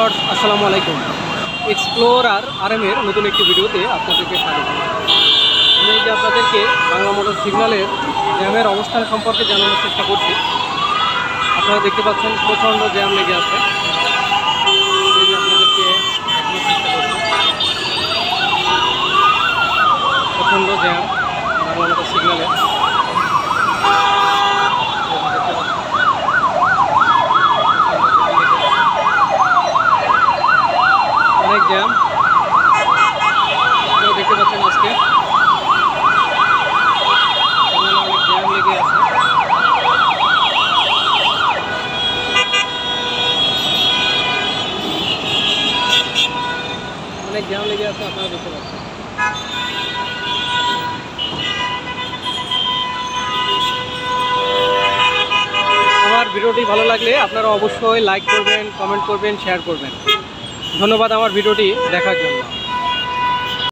আসসালামু আলাইকুম। এক্সপ্লোরার আরএমের নতুন একটি ভিডিওতে আপনাদেরকে স্বাগত। আমি যে আপনাদেরকে বাংলা মোটর সিগন্যালের জ্যামের অবস্থান সম্পর্কে জানানোর চেষ্টা করছি। আপনারা দেখতে পাচ্ছেন প্রচণ্ড জ্যাম লেগে আছে। এই যে আপনাদেরকে দেখানোর চেষ্টা করছি, প্রচণ্ড জ্যাম বাংলা মোটর সিগন্যালের। অনেক জ্যাম আপনারা দেখতে পাচ্ছেন, আজকে অনেক জ্যাম লেগে আছে। অনেক জ্যাম লেগে আছে আপনারা দেখতে পাচ্ছেন। আমার ভিডিওটি ভালো লাগলে আপনারা অবশ্যই লাইক করবেন, কমেন্ট করবেন, শেয়ার করবেন। ধন্যবাদ আমার ভিডিওটি দেখার জন্য।